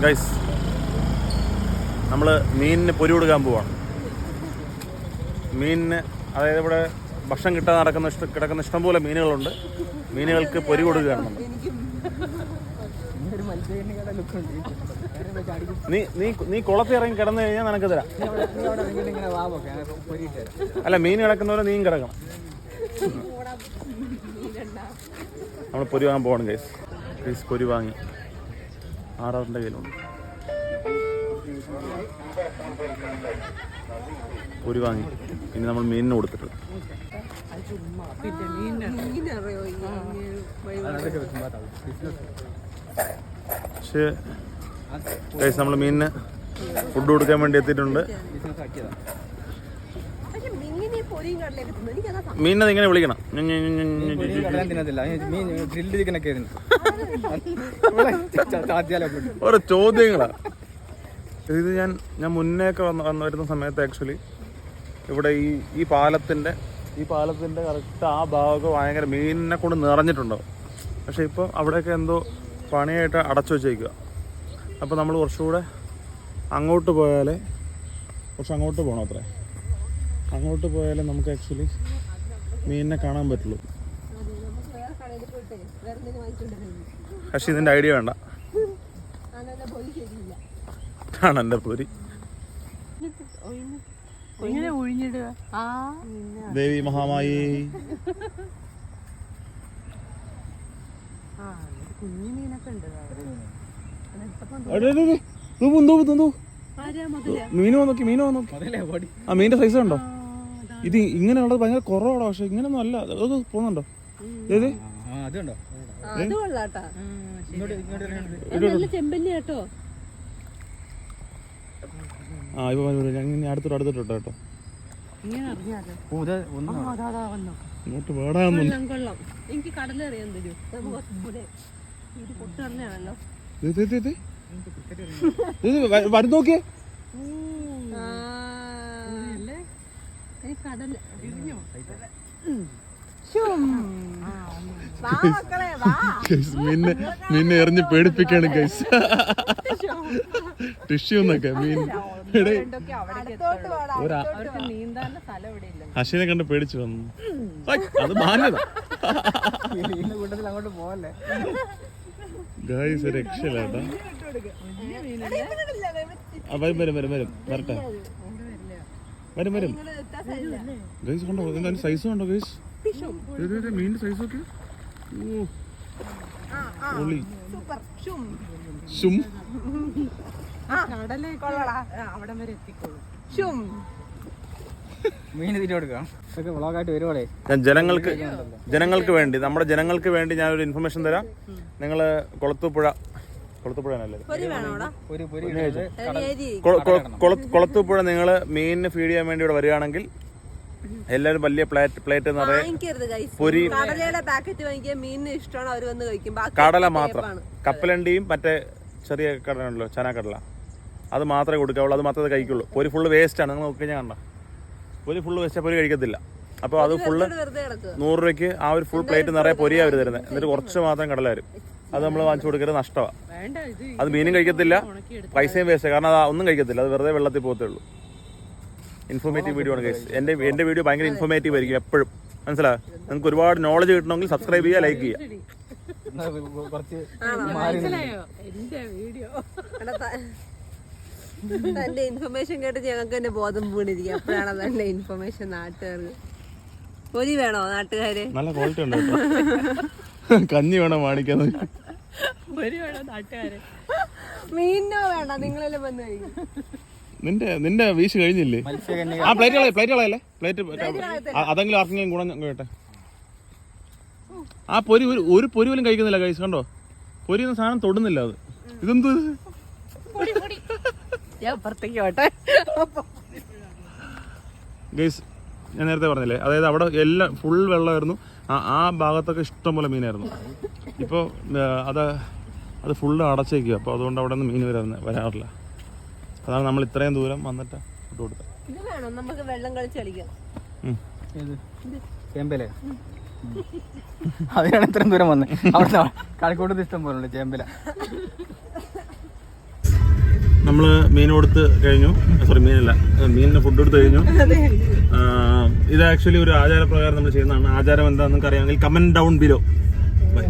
Guys, നമ്മൾ മീനിന് പൊരി കൊടുക്കാൻ പോവാണ്. മീനിന്, അതായത് ഇവിടെ ഭക്ഷണം കിട്ടാതെ കിടക്കുന്ന ഇഷ്ടംപോലെ മീനുകളുണ്ട്. മീനുകൾക്ക് പൊരി കൊടുക്കുകയാണ് നമ്മൾ. നീ കുളത്തിൽ ഇറങ്ങി കിടന്നു കഴിഞ്ഞാൽ നിനക്ക് തരാം. അല്ല, മീൻ കിടക്കുന്നവരെ നീയും കിടക്കണം. നമ്മൾ പൊരി വാങ്ങാൻ പോകണം ഗൈസ്. ഗൈസ് പൊരി വാങ്ങി 6-ന്റെ കയ്യിലുണ്ട്. പൊരി വാങ്ങി. ഇനി നമ്മൾ മീനിന് കൊടുത്തിട്ട് പക്ഷേ ഗൈസ്, നമ്മൾ മീനിന് ഫുഡ് കൊടുക്കാൻ വേണ്ടി എത്തിയിട്ടുണ്ട്. മീനിനെ ഇങ്ങനെ വിളിക്കണം. ഓരോ ചോദ്യങ്ങളാ ഇത്. ഞാൻ മുന്നേയൊക്കെ വരുന്ന സമയത്ത് ആക്ച്വലി ഇവിടെ ഈ പാലത്തിൻ്റെ കറക്റ്റ് ആ ഭാഗമൊക്കെ ഭയങ്കര മീനിനെ കൊണ്ട് നിറഞ്ഞിട്ടുണ്ടാവും. പക്ഷെ ഇപ്പോൾ അവിടെയൊക്കെ എന്തോ പണിയായിട്ട് അടച്ചു വെച്ചേക്കുക. അപ്പോൾ നമ്മൾ കുറച്ചുകൂടെ അങ്ങോട്ട് പോയാലേ, കുറച്ച് അങ്ങോട്ട് പോകണം. അത്രേ അങ്ങോട്ട് പോയാലേ നമുക്ക് ആക്ച്വലി മീനിനെ കാണാൻ പറ്റുള്ളൂ. പക്ഷെ ഇതിൻ്റെ ഐഡിയ വേണ്ട. ആണ് എൻ്റെ പൊരി. ദേവി മഹാമായി. മീനോ നോക്കി. ആ മീനിന്റെ സൈസ് ഉണ്ടോ? ഇത് ഇങ്ങനെയുള്ളത് ഭയങ്കര കുറവാണോ? പക്ഷെ ഇങ്ങനൊന്നും അല്ല. അത് പോകുന്നുണ്ടോ? ഏത് ഇപ്പൊ അടുത്തിട്ടോ കേട്ടോ. ഇങ്ങോട്ട് വേടാന്നല്ലോ. എനിക്ക് കടലറിയാൻ തരൂ. വരും നോക്കിയേ. മീനെ എറിഞ്ഞ് പേടിപ്പിക്കാണ് ഗൈസ്. ടിഷ്യൂ എന്നൊക്കെ മീൻ ഹസീനെ കണ്ട് പേടിച്ചു വന്നു. അത് മാന്യത ഗൈസ്. രക്ഷയില്ലാട്ടാ. വരും വരട്ടെ. വരും ഗൈസ്. കണ്ടോ എന്തായാലും സൈസ് കണ്ടോ ഗൈസ്? മീനിന്റെ സൈസ് ഒക്കെ ഞാൻ ജനങ്ങൾക്ക് വേണ്ടി, നമ്മുടെ ജനങ്ങൾക്ക് വേണ്ടി ഞാനൊരു ഇൻഫർമേഷൻ തരാം. നിങ്ങള് കൊളത്തൂപ്പുഴ നിങ്ങൾ മീനിന് ഫീഡ് ചെയ്യാൻ വേണ്ടി ഇവിടെ വരികയാണെങ്കിൽ എല്ലാവരും വലിയ പ്ലേറ്റ് നിറയെ പൊരി, കടല മാത്രം, കപ്പലണ്ടിയും മറ്റേ ചെറിയ കടലുണ്ടല്ലോ ചനാക്കടല, അത് മാത്രമേ കൊടുക്കാവുള്ളൂ. അത് മാത്രമേ കഴിക്കുള്ളൂ. പൊരി ഫുള്ള് വേസ്റ്റ് ആണ്. നിങ്ങൾ നോക്കി ഞാൻ കണ്ട പൊരി ഫുള്ള് വേസ്റ്റ്. പൊരി കഴിക്കത്തില്ല. അപ്പോൾ അത് ഫുള്ള് 100 രൂപയ്ക്ക് ആ ഒരു ഫുൾ പ്ലേറ്റ് നിറയെ പൊരിയാ അവർ തരുന്നത്. എന്നിട്ട് കുറച്ച് മാത്രം കടല വരും. അത് നമ്മൾ വാങ്ങിച്ചു കൊടുക്കരുത്, നഷ്ടമാണ്. അത് മീനും കഴിക്കത്തില്ല, പൈസയും വേസ്റ്റ്. കാരണം അത് ഒന്നും കഴിക്കത്തില്ല. അത് വെറുതെ വെള്ളത്തിൽ പോകത്തേ ഉള്ളൂ. ഇൻഫോർമേറ്റീവ് വീഡിയോ ആണ് ഗൈസ്. എൻ്റെ വീഡിയോ ഭയങ്കര ഇൻഫോർമേറ്റീവ് ആയിരിക്കും എപ്പോഴും. മനസ്സിലായോ? നിങ്ങൾക്ക് ഒരുപാട് നോളജ് കിട്ടണമെങ്കിൽ സബ്സ്ക്രൈബ് ചെയ്യുക, ലൈക്ക് ചെയ്യുക. തന്റെ ഇൻഫർമേഷൻ കേട്ട് ഞങ്ങൾക്ക് തന്നെ ബോധം വീണിരിക്കും. അപ്പോഴാണ് തന്റെ ഇൻഫർമേഷൻ നാട്ടുകാർക്ക്. പൊരി വേണോ നാട്ടുകാര്? നല്ല ക്വാളിറ്റി ഉണ്ട്. കഞ്ഞി വേണോ മാണിക്കാൻ? പൊരി വേണോ നാട്ടുകാര്? മീനോ വേണ്ട, നിങ്ങളെല്ലാം വന്നു കഴിക്കും. നിന്റെ വീശ് കഴിഞ്ഞില്ലേ? ആ പ്ലേറ്റുകളല്ലേ പ്ലേറ്റ് അതെങ്കിലും ആർക്കെങ്കിലും ഗുണം കേട്ടെ. ആ പൊരി ഒരു പൊരി പോലും കഴിക്കുന്നില്ല ഗൈസ്. കണ്ടോ, പൊരി എന്ന സാധനം തൊടുന്നില്ല. അത് ഇതെന്ത് ഗൈസ്? ഞാൻ നേരത്തെ പറഞ്ഞില്ലേ, അതായത് അവിടെ എല്ലാം ഫുൾ വെള്ളമായിരുന്നു. ആ ഭാഗത്തൊക്കെ ഇഷ്ടംപോലെ മീനായിരുന്നു. ഇപ്പോൾ അത് ഫുള്ള് അടച്ചേക്കുക. അപ്പോൾ അതുകൊണ്ട് അവിടെ നിന്ന് മീൻ വരാറില്ല. അതാണ് നമ്മൾ ഇത്രയും ദൂരം വന്നിട്ട് ഫുഡ് കൊടുത്തത്. നമുക്ക് വെള്ളം കളിച്ച് കളിക്കാം. അതിനാണ് ഇത്രയും ദൂരം വന്നത്. അവിടെ കളിക്കോട്ടത്ത് ഇഷ്ടം പോലെ ചേമ്പല. നമ്മള് മീൻ കൊടുത്ത് കഴിഞ്ഞു. സോറി, മീനല്ല, മീനിന് ഫുഡ് കൊടുത്ത് കഴിഞ്ഞു. ഇത് ആക്ച്വലി ഒരു ആചാരപ്രകാരം നമ്മൾ ചെയ്യുന്നതാണ്. ആചാരം എന്താണെന്ന് നിങ്ങൾക്ക് അറിയാമെങ്കിൽ കമന്റ് ഡൗൺ ബിലോ. ബൈ.